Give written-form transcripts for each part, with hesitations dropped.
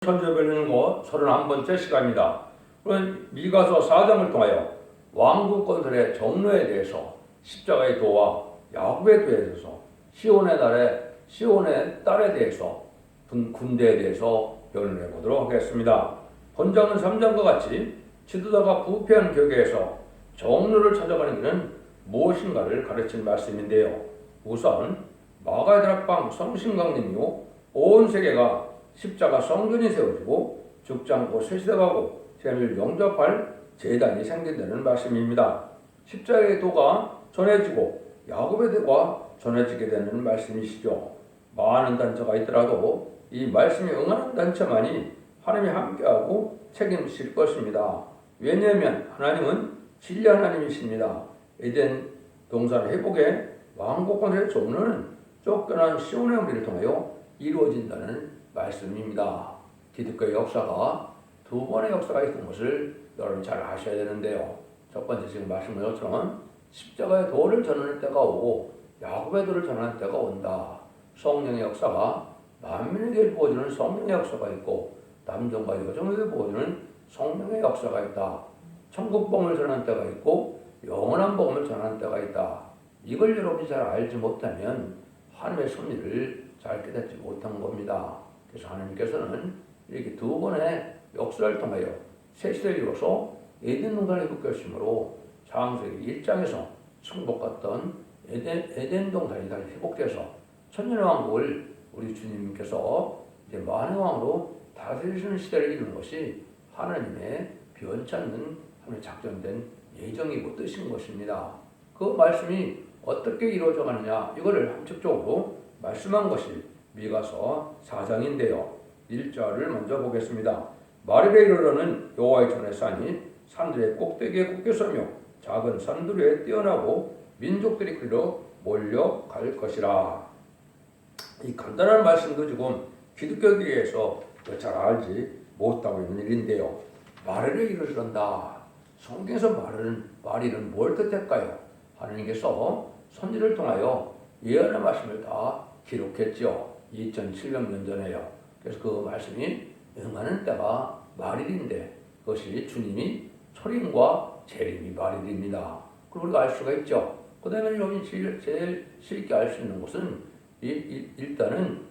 천재별lin고 31번째 시간입니다. 오늘 미가서 4장을 통하여 왕국 건설의 종로에 대해서 십자가의 도와 야곱의 도에 대해서 시온의 딸에 대해서 군대에 대해서 변론해 보도록 하겠습니다. 본장은 3장과 같이 지도자가 부패한 격에서 종로를 찾아가는 길은 무엇인가를 가르치는 말씀인데요. 우선 마가의 다락방 성심강림이요 온 세계가 십자가 성전이 세워지고 죽지 않고 쇠시대가고 재미를 영접할 제단이 생긴다는 말씀입니다. 십자가의 도가 전해지고 야곱의 도가 전해지게 되는 말씀이시죠. 많은 단체가 있더라도 이 말씀에 응하는 단체만이 하나님이 함께하고 책임질 것입니다. 왜냐하면 하나님은 진리 하나님이십니다. 에덴 동산 회복의 왕국 건설의 종로는 쫓겨난 시온의 우리를 통하여 이루어진다는 말씀입니다. 기독교의 역사가 두 번의 역사가 있는 것을 여러분 잘 아셔야 되는데요. 첫 번째 지금 말씀드린 것처럼 십자가의 도를 전하는 때가 오고 야곱의 도를 전하는 때가 온다. 성령의 역사가 만민에게 부어주는 성령의 역사가 있고 남정과 여정에게 부어주는 성령의 역사가 있다. 천국 복음을 전하는 때가 있고 영원한 복음을 전하는 때가 있다. 이걸 여러분이 잘 알지 못하면 하나님의 섭리를 잘 깨닫지 못한 겁니다. 그래서 하나님께서는 이렇게 두 번의 역사를 통하여 새 시대를 이루어서 에덴 동산을 회복하심으로 창세기 1장에서 승복했던 에덴 동산이 다시 회복돼서 천년의 왕국을 우리 주님께서 이제 만의 왕으로 다스리시는 시대를 이루는 것이 하나님의 변찮는 하나님의 작전된 예정이고 뜻인 것입니다. 그 말씀이 어떻게 이루어져 가느냐 이거를 함축적으로 말씀한 것이 미가서 4장인데요. 1절을 먼저 보겠습니다. 마르베 이르러는 여호와의 전의 산이 산들의 꼭대기에 굳게 서며 작은 산들 위에 뛰어나고 민족들이 그리로 몰려갈 것이라. 이 간단한 말씀도 지금 기독교계에서 잘 알지 못하고 있는 일인데요. 마르베 이르러다. 성경에서 말이는 뭘 뜻할까요? 하나님께서 선지를 통하여 예언의 말씀을 다 기록했죠. 2700년 전에요. 그래서 그 말씀이 응하는 때가 말일인데 그것이 주님이 초림과 재림이 말일입니다. 그걸 우리가 알 수가 있죠. 그 다음에 여기 제일 쉽게 알 수 있는 것은 일단은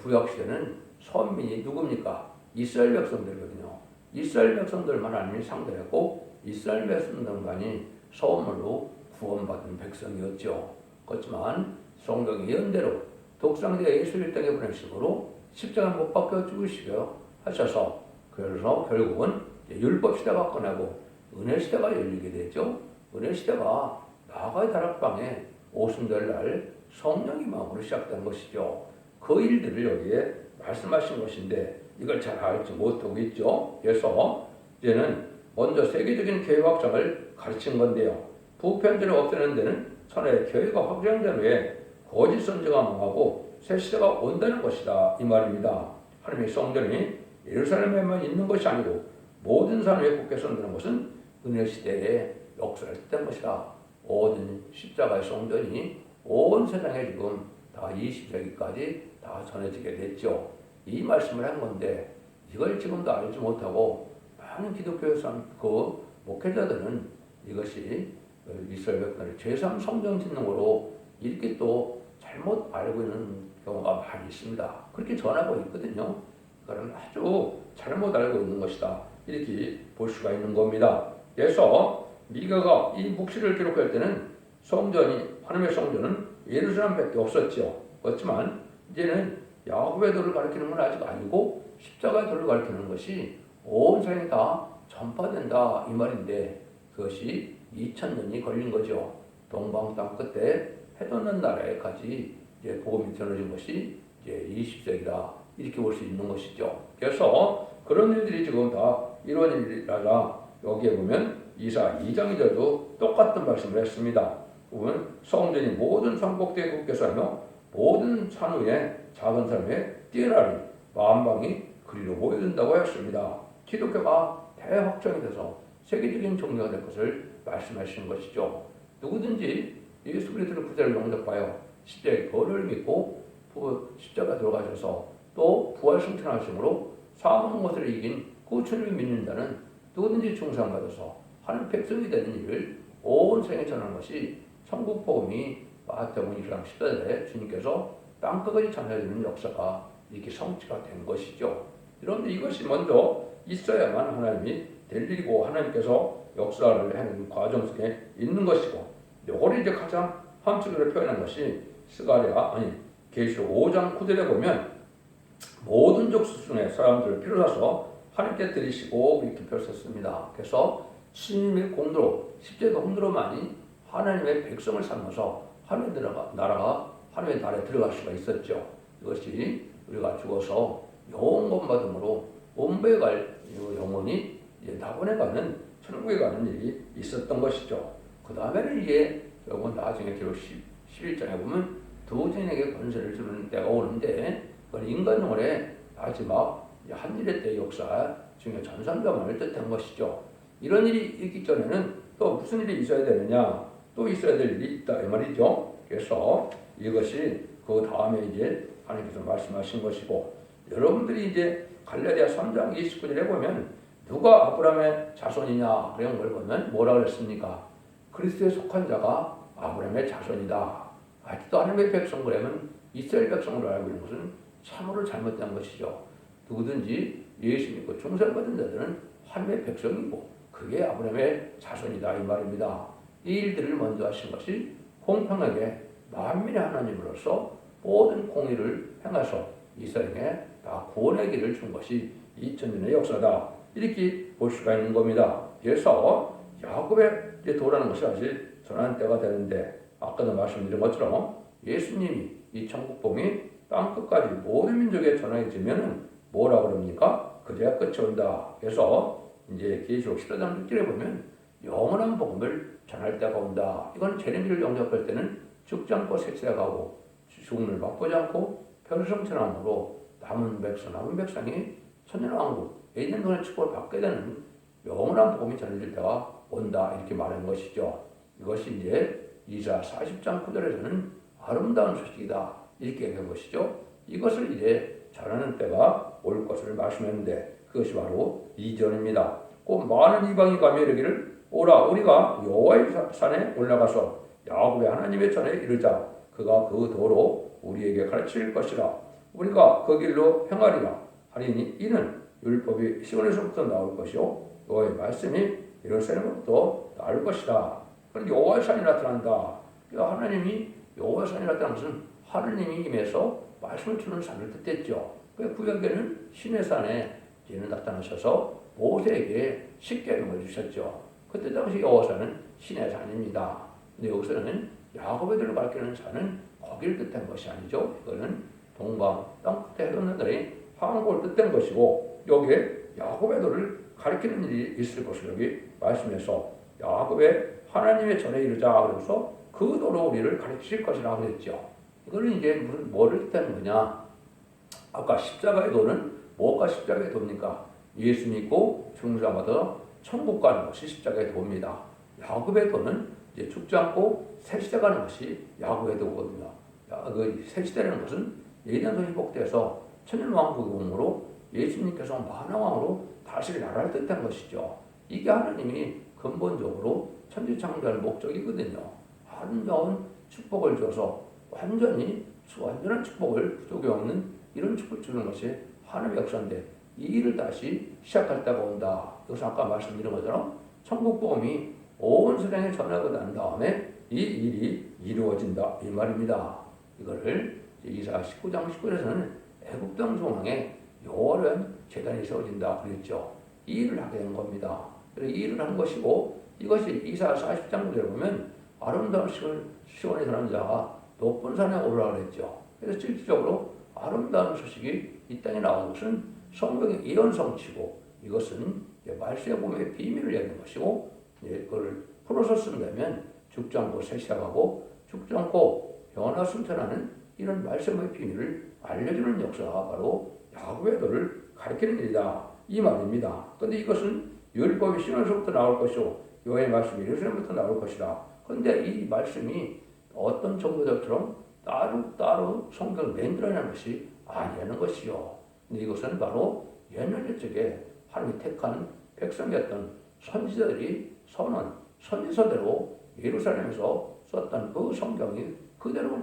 구약시대는 선민이 누굽니까? 이스라엘 백성들이거든요. 이스라엘 백성들만 하나님이 상대했고 이스라엘 백성들만이 소원으로 구원받은 백성이었죠. 그렇지만 성경 예언대로 독생자가 예수를 땅에 보내심으로 십자가를 못 박혀 죽으시려 하셔서 그래서 결국은 율법 시대가 끝나고 은혜 시대가 열리게 되죠. 은혜 시대가 마가의 다락방에 오순절 날 성령이 마음으로 시작된 것이죠. 그 일들을 여기에 말씀하신 것인데 이걸 잘 알지 못하고 있죠. 그래서 이제는 먼저 세계적인 교회 확장을 가르친 건데요. 부편들을 없애는 데는 천하의 교회가 확장된 후에 거짓 선지가 망하고 새 시대가 온다는 것이다 이 말입니다. 하나님의 성전이 예루살렘에만 있는 것이 아니고 모든 사람의 국에 선다는 것은 은혜 시대의 역사를 뜻한 것이다. 모든 십자가의 성전이 온 세상에 지금 다 20세기까지 다 전해지게 됐죠. 이 말씀을 한 건데 이걸 지금도 알지 못하고 많은 기독교 그 목회자들은 이것이 이스라엘 백성의 제3 성전 짓는 거로 이렇게 또 잘못 알고 있는 경우가 많이 있습니다. 그렇게 전하고 있거든요. 그건 아주 잘못 알고 있는 것이다. 이렇게 볼 수가 있는 겁니다. 그래서 미가가 이 묵시를 기록할 때는 하나님의 성전은 예루살렘밖에 없었죠. 그렇지만 이제는 야곱의 도를 가리키는 건 아직 아니고 십자가의 도를 가리키는 것이 온 세상에 다 전파된다 이 말인데 그것이 2000년이 걸린 거죠. 동방 땅 끝에 해돋는 나라에까지 이제 복음이 전해진 것이 이제 20세기다 이렇게 볼 수 있는 것이죠. 그래서 그런 일들이 지금 다 이루어진 일이라 여기에 보면 이사 2장 2절도 똑같은 말씀을 했습니다. 보면 성전이 모든 산 꼭대기에 굳게 서며 모든 산 위에 작은 산 위에 뛰어나니 만방이 그리로 모여든다고 했습니다. 기독교가 대확장이 돼서 세계적인 종교가 될 것을 말씀하시는 것이죠. 누구든지 예수 그리스도의 구세를 영접하여 십자가의 벌을 믿고 십자가 들어가셔서 또 부활 승천하심으로 사망 못을 이긴 그 주님을 믿는 자는 누구든지 중상받아서 하나님 백성이 되는 일을 온 생에 전하는 것이 천국 복음이 마태복음 1장 14절에 주님께서 땅끝까지 전해지는 역사가 이렇게 성취가 된 것이죠. 여러분들 이것이 먼저 있어야만 하나님이 될 일이고 하나님께서 역사를 하는 과정 속에 있는 것이고, 이걸 이제 가장 함축으로 표현한 것이 계시록 5장 9절에 보면 모든 족속 중에 사람들을 비로소서 하나님께 드리시고 이렇게 표현했습니다. 그래서 주님의 공로로 십자가 공로만이 하나님의 백성을 삼아서 하나님의 나라가 하나님의 나라에 들어갈 수가 있었죠. 이것이 우리가 죽어서 영원 받음으로 원배에 갈 영혼이 낙원에 가는 천국에 가는 일이 있었던 것이죠. 그 다음에는 이게 결국 나중에 기록 11장에 보면 두 종에게 권세를 주는 때가 오는데, 그건 인간용어의 마지막 한 일의 때 역사 중에 전산자만을 뜻한 것이죠. 이런 일이 있기 전에는 또 무슨 일이 있어야 되느냐, 또 있어야 될 일이 있다 이 말이죠. 그래서 이것이 그 다음에 이제 하나님께서 말씀하신 것이고, 여러분들이 이제 갈라디아 3장 29절에 보면 누가 아브라함의 자손이냐 그런 걸 보면 뭐라 그랬습니까? 그리스도에 속한 자가 아브라함의 자손이다. 아직도 하나님의 백성 그러면 이스라엘 백성으로 알고 있는 것은 참으로 잘못된 것이죠. 누구든지 예수 믿고 중생받은 자들은 하나님의 백성이고 그게 아브라함의 자손이다 이 말입니다. 이 일들을 먼저 하신 것이 공평하게 만민의 하나님으로서 모든 공의를 행하셔 이스라엘에 다 구원의 길을 준 것이 2000년의 역사다, 이렇게 볼 수가 있는 겁니다. 그래서 야곱의 도라는 것이 아직 전하는 때가 되는데, 아까도 말씀드린 것처럼 예수님이 이 천국복음이 땅끝까지 모든 민족에 전해지면은 뭐라 그럽니까? 그제야 끝이 온다. 그래서 이제 계시록 14장 6절에 보면 영원한 복음을 전할 때가 온다. 이건 재림기를 영접할 때는 죽지 않고 색세가고 죽음을 맛보지 않고 별성천함으로 남은 백성이 천년왕국 에덴동의 축복을 받게 되는 영원한 복음이 전해질 때가 온다, 이렇게 말하는 것이죠. 이것이 이제 이사 40장 9절에서는 아름다운 소식이다, 이렇게 얘기한 것이죠. 이것을 이제 전하는 때가 올 것을 말씀했는데, 그것이 바로 이전입니다. 곧 많은 이방이 가며 이르기를 오라 우리가 여호와의 산에 올라가서 야곱의 하나님의 전에 이르자. 그가 그 도로 우리에게 가르칠 것이라. 우리가 그 길로 행하리라 하리니 이는 율법이 시온에서부터 나올 것이요 여호와의 말씀이 예루살렘으로부터 나올 것이다. 그럼 여호와의 산이 나타난다. 하나님이 여호와의 산이 나타나는 것은 하나님이 임해서 말씀을 주는 산을 뜻했죠. 구약에는 신의 산에 이제는 나타나셔서 모세에게 십계명을 주셨죠. 그때 당시 여호와산은 신의 산입니다. 근데 여기서는 야곱의 들을 가리키는 산은 거기를 뜻한 것이 아니죠. 이거는 동방 땅끝에 헤엄나들이 항구를 뜻한 것이고, 여기에 야곱의 도를 가리키는 일이 있을 것을 여기 말씀해서 야곱의 하나님의 전에 이르자 그래서 그 도로 우리를 가르칠 것이라고 그랬죠. 이거는 이제 무슨 뭐를 뜻하는 거냐? 아까 십자가의 도는 뭐가 십자가의 도입니까? 예수 믿고 중상받아 천국 가는 것이 십자가의 도입니다. 야곱의 도는 이제 죽지 않고 새 시대 가는 것이 야곱의 도거든요. 그 새 시대라는 것은 예전도 회복돼서 천년왕국으로 예수님께서 만왕왕으로 다시 나라를 뜻한 것이죠. 이게 하나님이 근본적으로 천지창조할 목적이거든요. 아름다운 축복을 줘서 완전한 축복을 부족이 없는 이런 축복을 주는 것이 하나님의 역사인데, 이 일을 다시 시작할 때가 온다. 여기서 아까 말씀드린 것처럼 천국 복음이 온 세상에 전하고 난 다음에 이 일이 이루어진다 이 말입니다. 이거를 이사 19장 19절에서는 애굽 땅 중앙에 여호와를 제단이 세워진다 그랬죠. 이 일을 하게 된 겁니다. 그래서 이 일을 한 것이고, 이것이 이사 40장 9절에 보면 아름다운 시온에 사는 자가 높은 산에 오르라 그랬죠. 그래서 실질적으로 아름다운 소식이 이 땅에 나온 것은 성경의 예언 성취고, 이것은 말씀의 복음의 비밀을 얘기하는 것이고, 그걸 풀어서 쓴다면 죽지 않고 새 시작하고 죽지 않고 변화 순천하는 이런 말씀의 비밀을 알려주는 역사가 바로 야곱의 도를 가리키는 일이다 이 말입니다. 그런데 이것은 율법이 시온에서부터 나올 것이고 여호와의 말씀이 예루살렘부터 나올 것이다. 그런데 이 말씀이 어떤 정보들처럼 따로 성경을 만들어내는 것이 아니라는 것이요. 근데 이것은 바로 옛날 옛적에 하나님이 택한 백성이었던 선지자들이 써놓은 선지서대로 예루살렘에서 썼던 그 성경이 그대로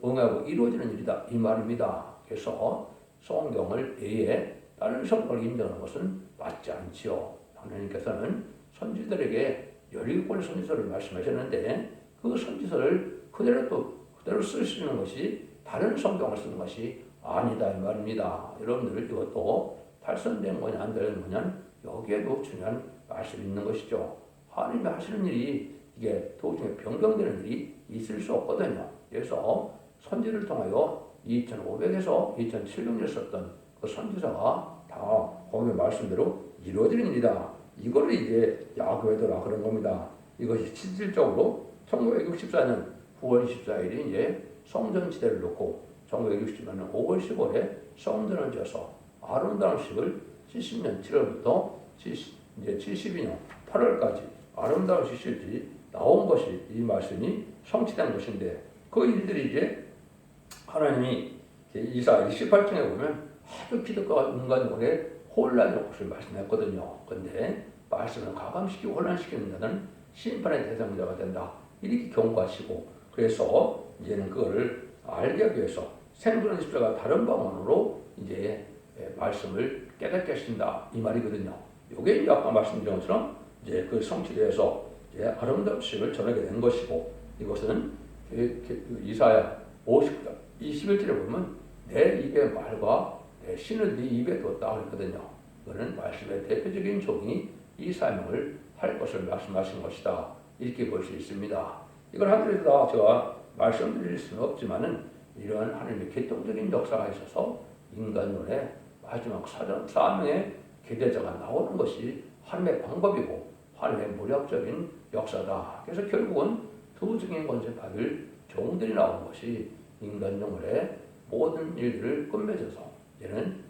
응하고 이루어지는 일이다 이 말입니다. 그래서 성경을 외에 다른 성경을 인정하는 것은 맞지 않지요. 하나님께서는 선지자들에게 17권의 선지서를 말씀하셨는데 그 선지서를 그대로 쓸 수 있는 것이 다른 성경을 쓰는 것이 아니다 이 말입니다. 여러분들 이것도 탈선된 거냐 안 되는 거냐 여기에도 중요한 말씀이 있는 것이죠. 하나님이 하시는 일이 이게 도중에 변경되는 일이 있을 수 없거든요. 그래서 선지를 통하여 2500에서 2700년 썼던 그 선지서가 다 거기 말씀대로 이루어지는 일이다. 이걸 이제 야고보라 그런 겁니다. 이것이 실질적으로 1964년 9월 24일이 이제 성전 지대를 놓고 1960년 5월 15일에 성전을 지어서 아름다운 식을 70년 7월부터 이제 72년 8월까지 아름다운 시실이 나온 것이 이 말씀이 성취된 것인데 그 일들이 이제 하나님이 이사 28장에 보면 아주 기득과 인간적으로 혼란의 것을 말씀했거든요. 그런데 말씀을 가감시키고 혼란시키는 자는 심판의 대상자가 된다. 이렇게 경고하시고 그래서 이제는 그거를 알게 하기 위해서 생존의 십자가 다른 방언으로 이제 말씀을 깨닫게 하신다 이 말이거든요. 이게 아까 말씀드린 것처럼 이제 그 성취돼서 이제 아름다운 식을 전하게 된 것이고 이것은 이사야 50장 21절에 보면 내 입의 말과 내 신을 네 입에 뒀다 그랬거든요. 이거는 말씀의 대표적인 종이 이 사명을 할 것을 말씀하신 것이다. 이렇게 볼 수 있습니다. 이걸 하늘에서 제가 말씀드릴 수는 없지만은 이러한 하나님의 개통적인 역사가 있어서 인간론의 마지막 사명의 계대자가 나오는 것이 하나님의 방법이고 하나님의 모략적인 역사다. 그래서 결국은 두 증인 권세 받을 종들이 나온 것이 인간 영혼의 모든 일들을 끝맺어서 이제는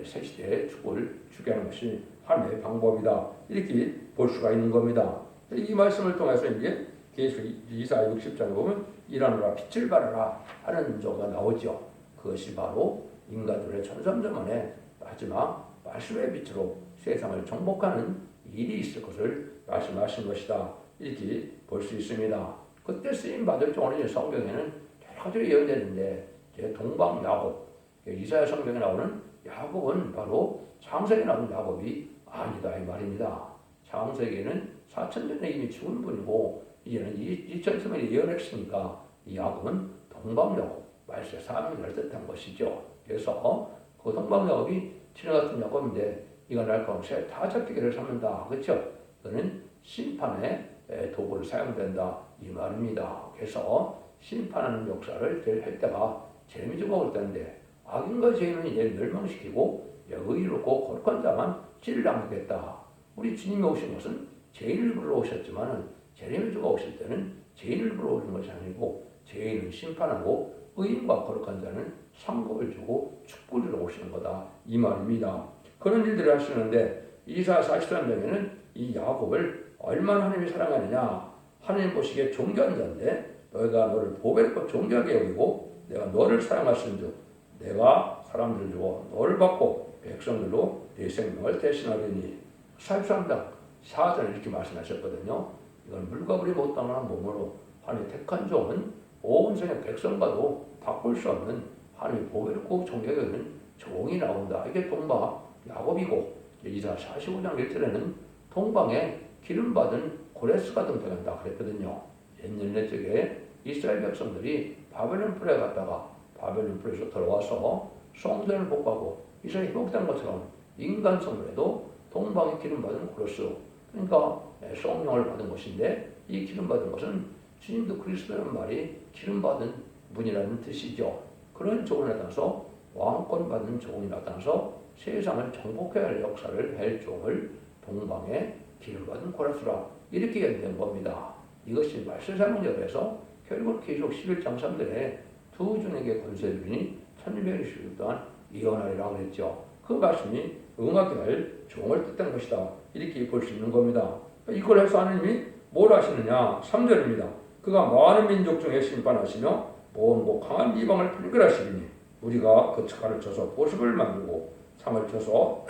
새 시대의 축을 주게 하는 것이 하나님의 방법이다. 이렇게 볼 수가 있는 겁니다. 이 말씀을 통해서 이제 계속 이사야 60장에 보면 일어나라 빛을 발하라 하는 조가 나오죠. 그것이 바로 인간들의 천삼자만의 마지막 말씀의 빛으로 세상을 정복하는 일이 있을 것을 말씀하신 것이다. 이렇게 볼 수 있습니다. 그때 쓰임 받을 종은 성경에는 여러 가지로 예언되는데 동방 야곱 이사야 성경에 나오는 야곱은 바로 창세기에 나오는 야곱이 아니다 이 말입니다. 창세기에는 4000년에 이미 죽은 분이고 이제는 2000년에 예언했으니까 이 야곱은 동방 야곱 말세 사명을 뜻한 것이죠. 그래서 그 동방 야곱이 지네 같은 야곱인데 이가 날 가운데 다 잡히기를 삼는다. 그렇죠? 그는 심판의 도구를 사용된다 이 말입니다. 그래서 심판하는 역사를 할 때가 재미지고 올 때인데 악인과 죄인은 이제 멸망시키고 의롭고 거룩한 자만 진리를 남기겠다. 우리 주님이 오신 것은 죄인을 부르러 오셨지만 재림주가 오실 때는 죄인을 부르러 오는 것이 아니고 죄인은 심판하고 의인과 거룩한 자는 상급을 주고 축복을 주러 오시는 거다 이 말입니다. 그런 일들을 하시는데 이사야 43장에는 이 야곱을 얼마나 하나님이 사랑하느냐 하나님 보시기에 존귀한 자인데 너희가 너를 보배롭고 존귀하게 여기고 내가 너를 사랑하시는즉 내가 사람들을 주고 너를 받고 백성들로 네 생명을 대신하리니 43장 4절에 이렇게 말씀하셨거든요. 이건 물과 불이 못 당하는 몸으로 하나님 택한 종은 온 세상 백성과도 바꿀 수 없는 하나님이 보배롭고 존귀하게 여기는 종이 나온다. 이게 동방 야곱이고 이사야 45장 1절에는 동방에 기름받은 고레스가 등장한다 그랬거든요. 옛날 적에 이스라엘 백성들이 바벨론 뿔에 갔다가 바벨론 뿔에서 돌아와서 성전을 복하고 이스라엘 회복된 것처럼 인간 성전에도 동방에 기름받은 고레스 그러니까 성령을 받은 것인데 이 기름받은 것은 주님도 그리스도라는 말이 기름받은 분이라는 뜻이죠. 그런 종이 나타나서 왕권 받은 종이 나타나서 세상을 정복해야 할 역사를 할 종을 동방에 기름받은 고레스라 이렇게 연된 겁니다. 이것이 말세사명절에서 결국 계속 11장 3절에 두 종에게 권세를 주니 1220일 동안 예언하리라고 그랬죠. 그 말씀이 응하게 할 종을 뜻한 것이다. 이렇게 볼 수 있는 겁니다. 이걸 해서 하나님이 뭘 하시느냐 3절입니다. 그가 많은 민족 중에 심판하시며 먼고 강한 이방을 분별하시리니 우리가 그 가르쳐서 보습을 만들고 창을 쳐서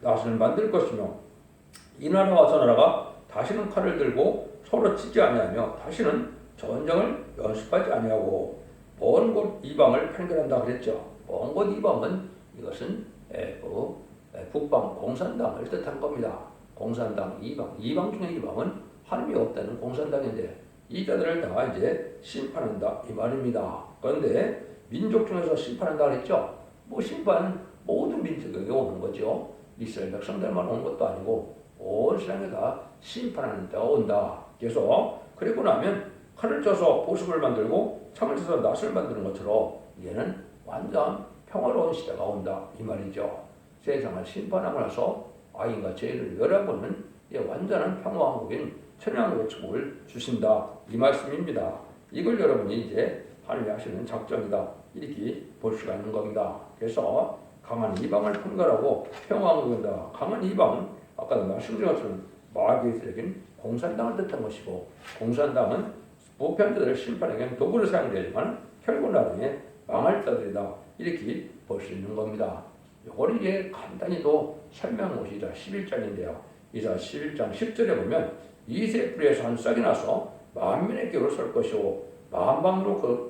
낫을 만들 것이며 이 나라와 저 나라가 다시는 칼을 들고 서로 치지 아니하며 다시는 전쟁을 연습하지 아니하고 먼 곳 이방을 편결한다 그랬죠. 먼 곳 이방은 이것은 북방 공산당을 뜻한 겁니다. 공산당 이방 중에 이방은 하나님이 없다는 공산당인데 이 자들을 다 이제 심판한다 이 말입니다. 그런데 민족 중에서 심판한다 그랬죠. 뭐 심판은 모든 민족에게 오는 거죠. 이스라엘 백성들만 오는 것도 아니고 온 세상에 다 심판하는 때가 온다. 그래서 그리고 나면 칼을 쳐서 보습을 만들고 창을 쳐서 낫을 만드는 것처럼 얘는 완전 평화로운 시대가 온다 이 말이죠. 세상을 심판하고 나서 악인과 죄를 멸하고는 완전한 평화왕국인 천양국의 축복을 주신다 이 말씀입니다. 이걸 여러분이 이제 하나님이 하시는 작전이다 이렇게 볼 수가 있는 겁니다. 그래서 강한 이방을 분갈하고 평화왕국이다. 강한 이방은 아까도 말씀드린 것처럼 마귀에게는 공산당을 뜻한 것이고 공산당은 보편자들을 심판하기에는 도구를 사용되지만 결국 나중에 망할 자들이다 이렇게 볼 수 있는 겁니다. 이걸 이제 간단히 또 설명한 것이 이사 11장인데요. 이사 11장 10절에 보면 이새 뿌리에서 한 싹이 나서 만민의 기업으로 설 것이고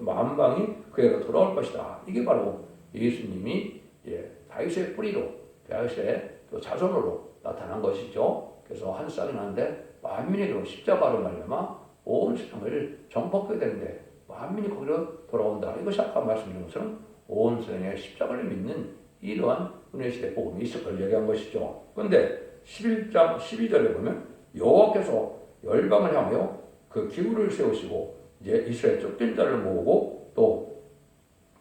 만방이 그에게로 돌아올 것이다. 이게 바로 예수님이 다윗의 뿌리로 다윗의 또 자손으로 나타난 것이죠. 그래서 한 싹이 나는데 만민에게로 십자가로 말미암아 온 세상을 정복하게 되는데 만민이 거기로 돌아온다. 이것이 아까 말씀드린 것처럼 온 세상에 십자가를 믿는 이러한 은혜시대 복음이 있을 걸 얘기한 것이죠. 그런데 11장 12절에 보면 여호와께서 열방을 향하여 그 기구를 세우시고 이제 이스라엘 쫓긴 자를 모으고 또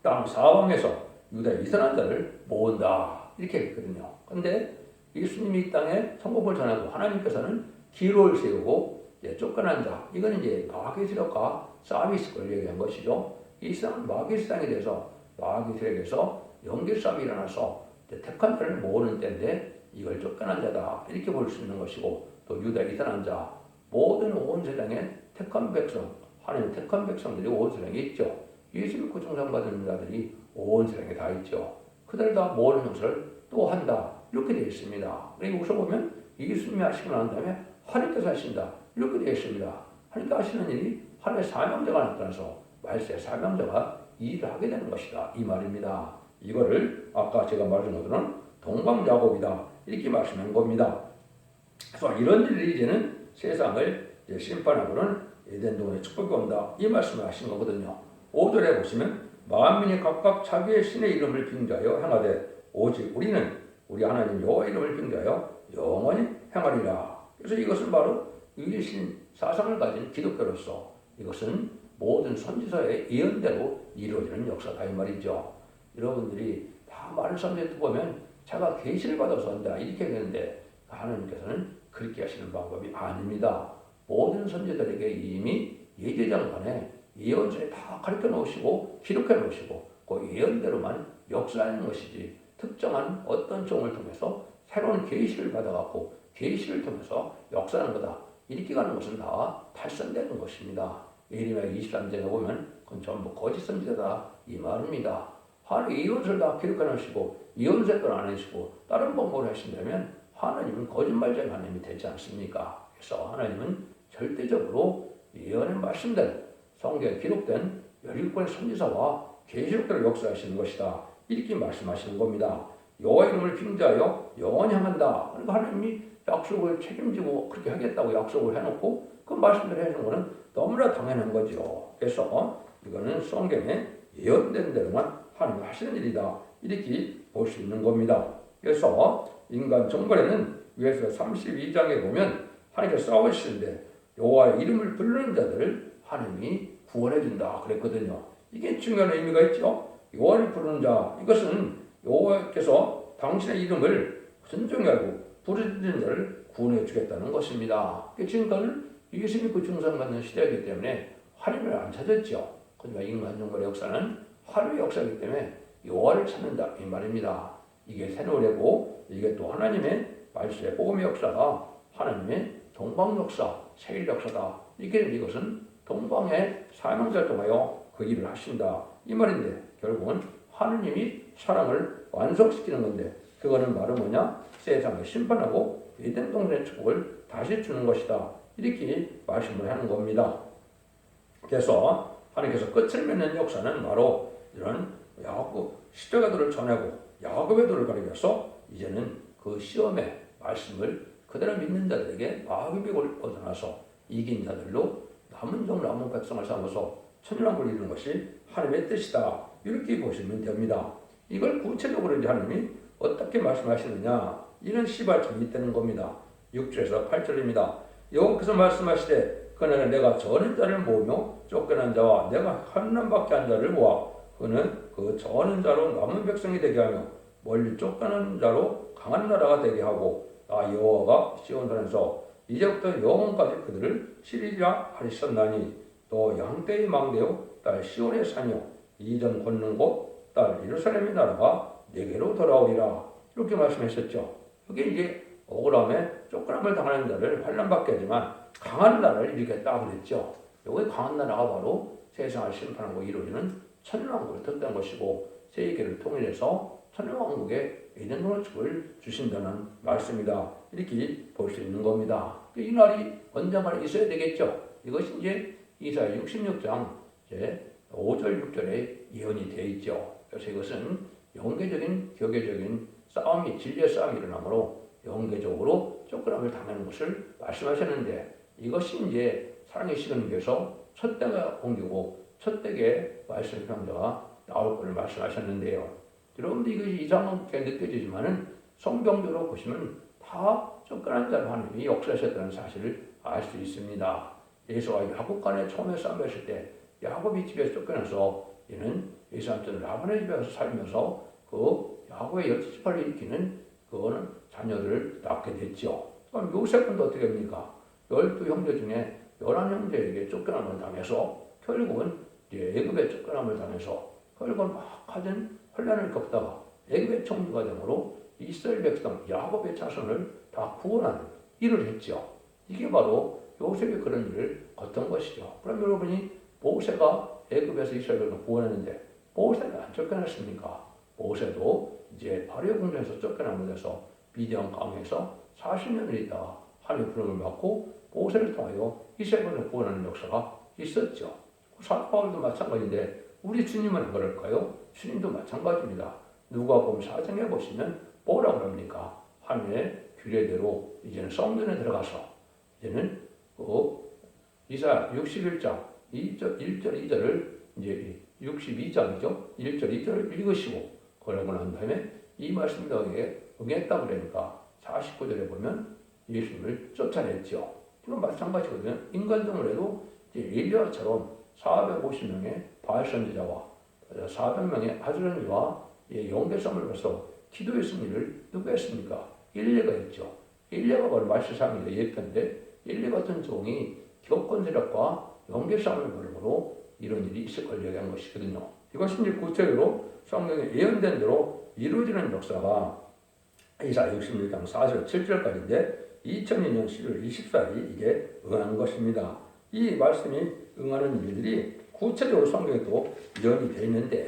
땅 사방에서 유다의 이선한 자를 모은다 이렇게 했거든요. 그런데 예수님이 이 땅에 성공을 전하고 하나님께서는 기로를 세우고 이제 쫓겨난 자 이건 이제 마귀 세력과 싸움이 있을 걸 얘기한 것이죠. 이 세상은 마귀 세상에 대해서 마귀 세력에서 연결 싸움이 일어나서 택한 자를 모으는 때인데 이걸 쫓겨난 자다 이렇게 볼 수 있는 것이고 또 유다 이선한 자 모든 온 세상에 택한 백성 하나님의 택한 백성들이 온 세상에 있죠. 예수 믿고 중상받은 자들이 온 세상에 다 있죠. 그들 다 모으는 형사를 또 한다 이렇게 되어 있습니다. 그리고 여기서 보면 예수님이 하시고 난 다음에 하나님께서 하신다 이렇게 되어 있습니다. 하나님께서 하시는 일이 하나님의 사명자가 나타나서 말세의 사명자가 일을 하게 되는 것이다 이 말입니다. 이거를 아까 제가 말한 것처럼 동방야곱이다 이렇게 말씀한 겁니다. 그래서 이런 일이 이제는 세상을 이제 심판하고는 에덴동의 축복이 온다 이 말씀을 하신 거거든요. 5절에 보시면 만민이 각각 자기의 신의 이름을 빙자하여 행하되 오직 우리는 우리 하나님 여호와 이름을 빙자하여 영원히 행하리라. 그래서 이것은 바로 유일신 사상을 가진 기독교로서 이것은 모든 선지서의 예언대로 이루어지는 역사다 이 말이죠. 여러분들이 다 많은 선지서 보면 자가 계시를 받아서 한다 이렇게 되는데 하나님께서는 그렇게 하시는 방법이 아닙니다. 모든 선지자들에게 이미 예제장간에 예언서에 다 가르쳐 놓으시고 기록해 놓으시고 그 예언대로만 역사하는 것이지 특정한 어떤 종을 통해서 새로운 계시를 받아갖고 계시를 통해서 역사하는 거다 이렇게 가는 것은 다 탈선되는 것입니다. 예레미야 23장에 보면 그건 전부 거짓 선지자다 이 말입니다. 하나님 예언서를 다 기록해 놓으시고 예언서도 안 해주시고 다른 방법을 하신다면 하나님은 거짓말쟁이 하나님이 되지 않습니까? 그래서 하나님은 절대적으로 예언의 말씀대로 성경에 기록된 17권의 선지서와 계시록대로 역사하시는 것이다 이렇게 말씀하시는 겁니다. 여호와 이름을 빙자하여 영원히 향한다. 그러니까 하나님이 약속을 책임지고 그렇게 하겠다고 약속을 해놓고 그 말씀대로 해주는 것은 너무나 당연한 거죠. 그래서 이거는 성경에 예언된 대로만 하나님이 하시는 일이다 이렇게 볼 수 있는 겁니다. 그래서 인간 정벌에는 위에서 32장에 보면 하나님께서 싸우시는데 여호와의 이름을 부르는 자들을 하나님이 구원해 준다 그랬거든요. 이게 중요한 의미가 있죠. 여호와를 부르는 자 이것은 여호와께서 당신의 이름을 순종히 알고 부르짖는 자를 구원해 주겠다는 것입니다. 지금까지는 예수 믿고 중상받는 시대이기 때문에 하나님을 안 찾았죠. 그러니까 인간 정벌의 역사는 하나님의 역사이기 때문에 여호와를 찾는다 이 말입니다. 이게 새노래고 이게 또 하나님의 말씀의 복음의 역사가 하나님의 동방 역사, 세일 역사다. 이게 이것은 동방의 사명자를 통하여 그 일을 하신다 이 말인데 결국은 하느님이 사랑을 완성시키는 건데 그거는 바로 뭐냐? 세상을 심판하고 에덴 동산의 축복을 다시 주는 것이다. 이렇게 말씀을 하는 겁니다. 그래서 하나님께서 끝을 맺는 역사는 바로 이런 야곱 십자가들을 전하고 야곱의 도를 가리켜서 이제는 그 시험의 말씀을 그대로 믿는 자들에게 마귀비를 얻어나서 이긴 자들로 남은 종 남은 백성을 삼아서 천일왕국을 이루는 것이 하나님의 뜻이다. 이렇게 보시면 됩니다. 이걸 구체적으로 이제 하나님이 어떻게 말씀하시느냐, 이런 시발점이 있다는 겁니다. 6절에서 8절입니다. 여호와께서 말씀하시되 그날에 내가 저는 자를 모으며 쫓겨난 자와 내가 한남밖에 한 자를 모아 그는 그 저는 자로 남은 백성이 되게 하며 멀리 쫓겨난 자로 강한 나라가 되게 하고 나 여호와가 시온산에서 이제부터 영원까지 그들을 치리라 하셨나니 또 양떼의 망대요 딸 시온의 산이요 이전 걷는 곳 딸 예루살렘의 나라가 내게로 돌아오리라. 이렇게 말씀하셨죠. 여기 이제 억울함에 쫓겨남을 당하는 자를 환난받게 하지만 강한 나라를 이루겠다 그랬죠. 여기 강한 나라가 바로 세상을 심판하고 이루어지는 천일왕국을 뜻한 것이고 세계를 통일해서 천일왕국의 에덴 동산 축복을 주신다는 말씀이다. 이렇게 볼 수 있는 겁니다. 이 날이 언젠가 있어야 되겠죠. 이것이 이제 이사야 66장 이제 5절 6절에 예언이 되어 있죠. 그래서 이것은 영계적인 교계적인 싸움이 진리의 싸움이 일어나므로 영계적으로 쫓겨남을 당하는 것을 말씀하셨는데 이것이 이제 사랑의 시간을 위해서 첫 때가 옮기고 첫 때에 말씀 병자가 나올 것을 말씀하셨는데요. 여러분들 이것이 이상하게 느껴지지만은 성경적으로 보시면 다 쫓겨난 자로 하나님이 역사하셨다는 사실을 알 수 있습니다. 예수와 야곱 간에 처음에 싸움했을 때 야곱이 집에서 쫓겨나서 얘는 예수한테 라반의 집에 가서 살면서 그 야곱의 12지파를 일으키는 그거는 자녀를 낳게 됐죠. 그럼 요셉은 어떻게 됩니까? 12형제 중에 11형제에게 쫓겨남을 당해서 결국은 이제 애굽에 쫓겨남을 당해서 결국은 막 가진 혼란을 겪다가 애굽의 총리가 되므로 이스라엘 백성 야곱의 자손을 다 구원하는 일을 했죠. 이게 바로 요셉이 그런 일을 거친 것이죠. 그럼 여러분이 모세가 애굽에서 이스라엘을 구원했는데 모세는 안 쫓겨났습니까? 모세도 이제 바로의 궁전에서 쫓겨나게 돼서 미디안 강에서 40년을 있다가 하나님의 부름을 받고 모세를 통하여 이스라엘을 구원하는 역사가 있었죠. 사도 바울도 마찬가지인데 우리 주님은 안 그럴까요? 주님도 마찬가지입니다. 누가복음 4장에 보시면 뭐라고 합니까? 하나님의 규례대로 이제는 성전에 들어가서 이제는 이사야 61장 1절 2절을 이제 62장이죠. 1절 2절을 읽으시고 그러고 난 다음에 이 말씀 등에 응했다 그러니까 49절에 보면 예수님을 쫓아냈죠. 이건 마찬가지거든요. 인간적으로 해도 엘리야처럼 450명의 바알 선지자와 400명의 아주라니와 영계성을 벌써 기도의 승리를 누가 했습니까? 엘리야가 했죠. 엘리야가 바로 말세상의 예표인데 엘리야 같은 종이 교권 세력과 영계성을 벌므로 이런 일이 있을 걸 얘기한 것이거든요. 이것이 이제 구체적으로 성경에 예언된 대로 이루어지는 역사가 이사야 66장 4절 7절까지인데 2002년 11월 24일이 이게 응하는 것입니다. 이 말씀이 응하는 일들이 구체적으로 성경에 또 예언이 되어 있는데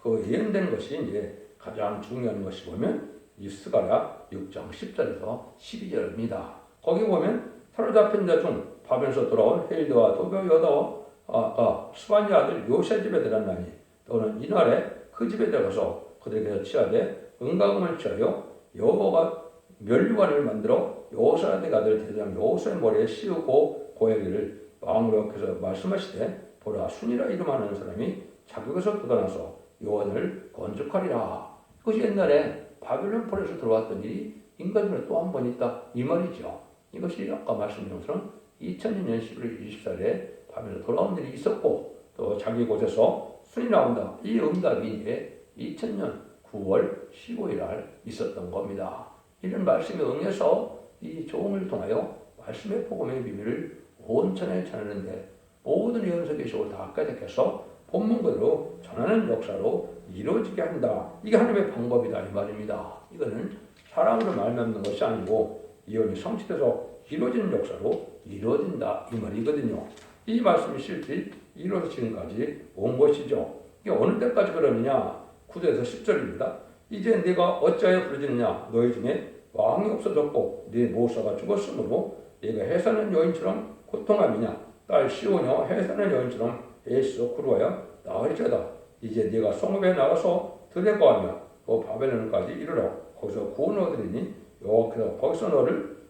그 예언된 것이 이제 가장 중요한 것이 보면 이 스가랴 6장 10절에서 12절입니다. 거기 보면 사로잡힌 자 중 바벨에서 돌아온 헬드와 도베 여다와 수반의 아들 요새 집에 들어갔나니 또는 이날에 그 집에 들어가서 그들에게서 취하되 은가금을 취하여 여호와가 멸류관을 만들어 여호사의 아들 대장 여호수의 머리에 씌우고 고야기를 왕으로 옆에서 말씀하시되 보라 순이라 이름하는 사람이 자격에서 돋아나서 요한을 건축하리라. 이것이 옛날에 바벨론 폴에서 들어왔던 일이 인간으로 또 한 번 있다 이 말이죠. 이것이 아까 말씀드린 것처럼 2002년 11월 24일에 바벨론 돌아온 일이 있었고 또 자기 곳에서 순이 나온다. 이 응답이 이제 2000년 9월 15일 날 있었던 겁니다. 이런 말씀에 응해서 이 종을 통하여 말씀의 복음의 비밀을 온 천하에 전하는데 모든 예언서 계시록을 다 깨닫게서 본문대로 전하는 역사로 이루어지게 한다. 이게 하나님의 방법이다 이 말입니다. 이거는 사람으로 말미암는 것이 아니고 예언이 성취돼서 이루어지는 역사로 이루어진다 이 말이거든요. 이 말씀이 실제 이루어서 지금까지 온 것이죠. 이게 어느 때까지 그러느냐? 9절에서 10절입니다. 이제 네가 어찌하여 부르짖느냐. 너희 중에 왕이 없어졌고 네 모사가 죽었으므로 네가 해사는 여인처럼 고통함이냐. 딸 시온여 해사는 여인처럼 애써 구루하여 나으리로다. 이제 네가 성읍에 나가서 들에 거하며 그 바벨론까지 이르러 거기서 구원을 얻으리니 여호와께서 거기서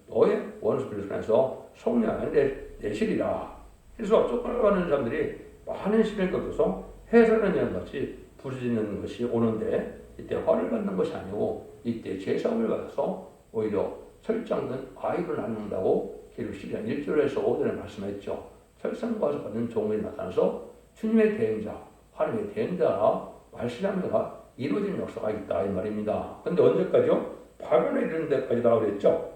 너의 원수들을 손에서 속량해 내시리라. 그래서 쫓겨나가는 사람들이 많은 시련을 겪어서 해사는 여인같이 부르짖는 것이 오는데 이때 화를 받는 것이 아니고 이때 제사함을 받아서 오히려 철장된 아이를 낳는다고 기록 12장 1절에서 5절에 말씀했죠. 철상과서 받는 종들이 나타나서 주님의 대행자, 하나님의 대행자라 말씀하며가 이루어진 역사가 있다 이 말입니다. 근데 언제까지요? 바벨론에 이르는 데까지 나오고 그랬죠.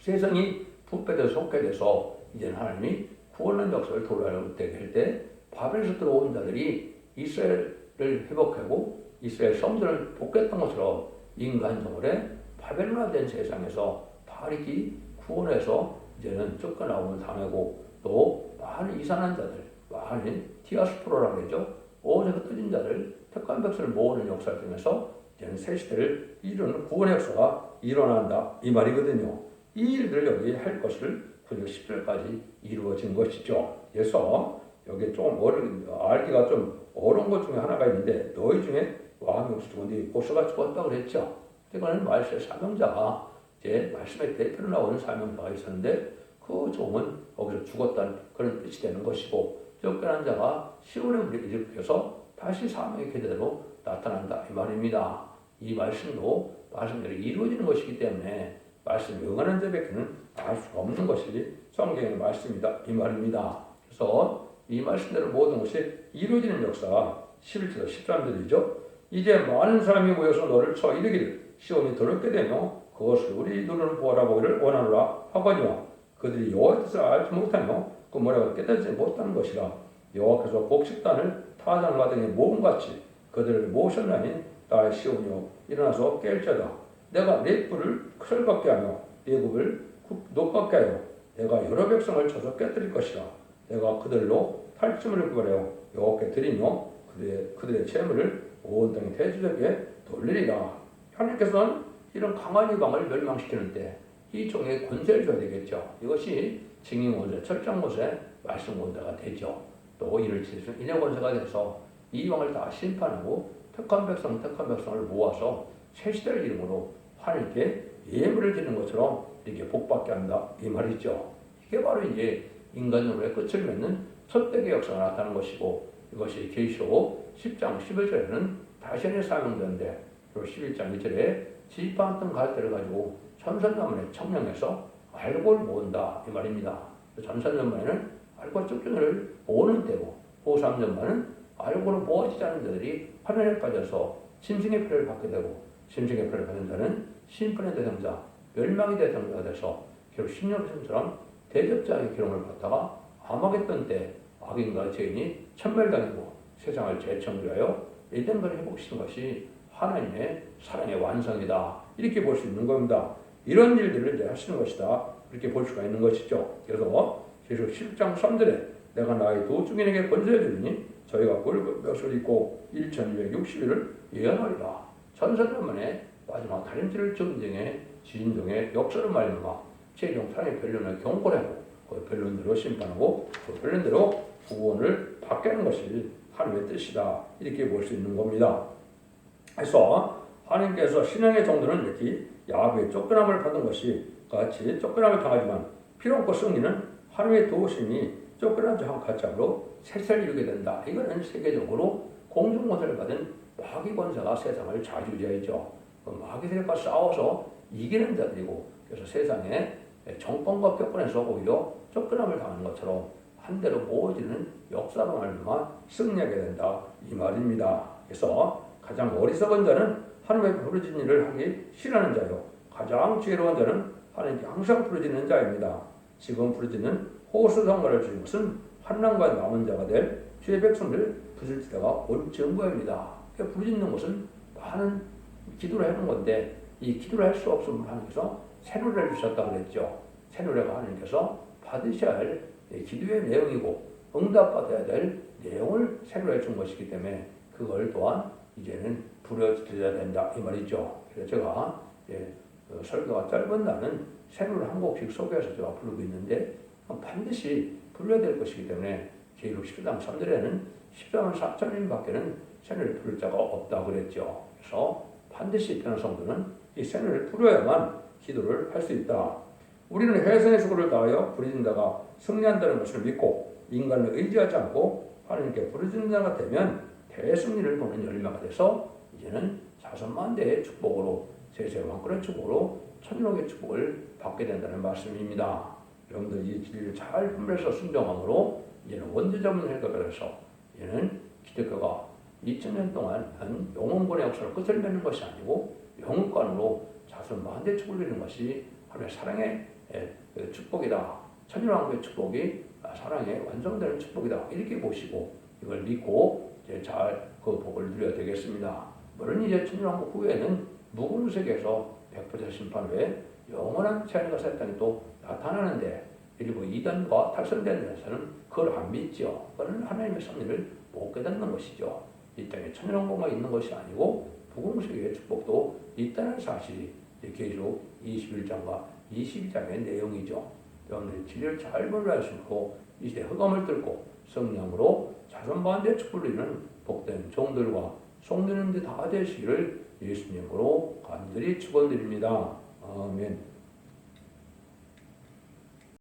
세상이 부패돼서 속해돼서 이제는 하나님이 구원한 역사를 돌아가게 될 때 바벨에서 들어온 자들이 이스라엘을 회복하고 이스라엘 성전을 복했던 것처럼 인간적으로 바벨론화된 세상에서 다 이렇게 구원해서 이제는 쫓겨나오는 당하고 또 많은 이산한 자들, 많은 디아스포라라고 그러죠. 어디서 떠진 자들, 택한 백성을 모으는 역사를 통해서 이제는 새 시대를 이루는 구원의 역사가 일어난다 이 말이거든요. 이 일들을 여기 할 것을 9절 10절까지 이루어진 것이죠. 그래서 여기 좀 알기가 좀 어려운 것 중에 하나가 있는데 너희 중에 왕이 없어지고 네 보스가 죽었다고 그랬죠. 이거는 말씀의 사명자가 이제 말씀의 대표로 나오는 사명자가 있었는데 그 종은 거기서 죽었다는 그런 뜻이 되는 것이고 쫓겨난 자가 시온의 무리를 일으켜서 다시 사명의 계대로 나타난다 이 말입니다. 이 말씀도 말씀대로 이루어지는 것이기 때문에 말씀 응하는 자밖에는 알 수가 없는 것이 성경의 말씀이다 이 말입니다. 그래서 이 말씀대로 모든 것이 이루어지는 역사가 11절 13절이죠. 이제 많은 사람이 모여서 너를 쳐 이르기를 시온이 더럽게 되며 그것을 우리 눈으로 보아라 보기를 원하노라 하거니와 그들이 여호와의 뜻을 알지 못하며 그 뭐라고 깨닫지 못하는 것이라. 여호와께서 곡식단을 타작과 등에 모음같이 그들을 모으셨나니 나의 시온이여 일어나서 깰자다. 내가 네 뿔을 철받게 하며 네 굽을 높게 하여 내가 여러 백성을 쳐서 깨뜨릴 것이라. 내가 그들로 탈취물을 구하여 여호와께 드리며 그들의 재물을 온 땅의 대주에게 돌리리라. 하나님께서는 이런 강한 이방을 멸망시키는데 이 종의 권세를 줘야 되겠죠. 이것이 증인 권세, 철장 권세, 말씀 권세가 되죠. 또 이를 지수 인의 권세가 돼서 이 이방을 다 심판하고 택한 백성을 모아서 새 시대를 이름으로 하나님께 예물을 드리는 것처럼 이렇게 복받게 한다 이 말이죠. 이게 바로 이제 인간으로의 끝을 맺는 첫 대의 역사가 나타나는 것이고 이것이 계시록 10장 11절에는 다시의 사명자인데 그리고 11장 2절에 지파 한 등 갈대를 가지고 전선전문에 청량해서 알골 모은다 이 말입니다. 전선전문에는 알골 쭉쭉을 모으는 때고 호삼전문은 알골을 모아지지 않은 자들이 화면에 빠져서 짐승의 표를 받게 되고 짐승의 표를 받은 자는 심판의 대상자, 멸망의 대상자가 돼서 결국 신약성처럼 대접자의 기름을 받다가 아마겟돈 때 악인과 죄인이 천멸당하고 세상을 재창조하여 에덴을 회복시킨 것이 하나님의 사랑의 완성이다. 이렇게 볼 수 있는 겁니다. 이런 일들을 이제 하시는 것이다. 이렇게 볼 수가 있는 것이죠. 그래서 계속 10장 3절에 내가 나의 두 증인에게 권세해 주리니 저희가 꿀몇을 입고 1260일을 예언하리라. 전설만에 마지막 다림질을 전쟁의 진정의 역사를 말미암아 최종 사랑의 변론을 경고하고 그 변론대로 심판하고 그 변론대로 구원을 받게 하는 것이 하나님의 뜻이다. 이렇게 볼 수 있는 겁니다. 그래서 하나님께서 신앙의 정도는 이렇게 야훼의 쫓겨남을 받은 것이 같이 쫓겨남을 당하지만 필요없고 승리는 하나님의 도우심이 쫓겨난 자한 가짜로 세세를 이루게 된다. 이거는 세계적으로 공중권세를 받은 마귀 권세가 세상을 좌지우지하죠. 그 마귀 세력과 싸워서 이기는 자들이고 그래서 세상에 정권과 격권에서 오히려 쫓겨남을 당하는 것처럼 한 대로 모아지는 역사로 말미암아 승리하게 된다. 이 말입니다. 그래서 가장 어리석은 자는 하나님의 부르짖는 일을 하기 싫어하는 자요. 가장 지혜로운 자는 하나님께 항상 부르짖는 자입니다. 지금 부르짖는 호수성가를 주신 것은 환난과 남은 자가 될 주의 백성들 부르짖다가 온 증거입니다. 부르짖는 것은 많은 기도를 해놓은 건데 이 기도를 할 수 없으면 하나님께서 새 노래를 주셨다고 그랬죠. 새 노래가 하나님께서 받으셔야 할 기도의 내용이고 응답받아야 될 내용을 새 노래에 준 것이기 때문에 그걸 또한 이제는 부려드려야 된다 이 말이죠. 그래서 제가 설교가 짧은 날은 새누를 한 곡씩 소개해서 제가 부르고 있는데 반드시 불러야 될 것이기 때문에 제6 10장 3절에는 10장은 4천인밖에는 새누를 부를 자가 없다고 그랬죠. 그래서 반드시 편한 성도는 이 새누를 부려야만 기도를 할 수 있다. 우리는 회성의 수고를 다하여 부르짖는 자가 승리한다는 것을 믿고 인간을 의지하지 않고 하나님께 부르짖는 자가 되면 대승리를 보는 열매가 돼서 이제는 자손만대의 축복으로 세세왕권의 축복으로 천일옥의 축복을 받게 된다는 말씀입니다. 여러분들 이 진리를 잘 분별해서 순종함으로 이제는 원죄자문 헬가가 돼서 이제는 기독교가 2000년 동안 한 영혼권의 역사를 끝을 맺는 것이 아니고 영혼관으로 자손만대 축복을 이루는 것이 하나님의 사랑의 축복이다. 천일왕국의 축복이 사랑의 완성되는 축복이다. 이렇게 보시고 이걸 믿고 이제 잘 그 복을 누려야 되겠습니다. 물론 이제 천일왕국 후에는 무궁무색에서 100% 심판 후에 영원한 재앙과 사탄이 또 나타나는데 일부 이단과 탈선된 데서는 그걸 안 믿죠. 그거는 하나님의 섭리를 못 깨닫는 것이죠. 이 땅에 천일왕국만 있는 것이 아니고 무궁무색의 축복도 있다는 사실이 계시록 21장과 22장의 내용이죠. 여러분들이 진리를 잘 분별하시고 이 시대 흑암을 뚫고 성령으로 자손반대 축복을 이루는 복된 종들과 성도님들 다 되시기를 예수님으로 간절히 축원드립니다. 아멘.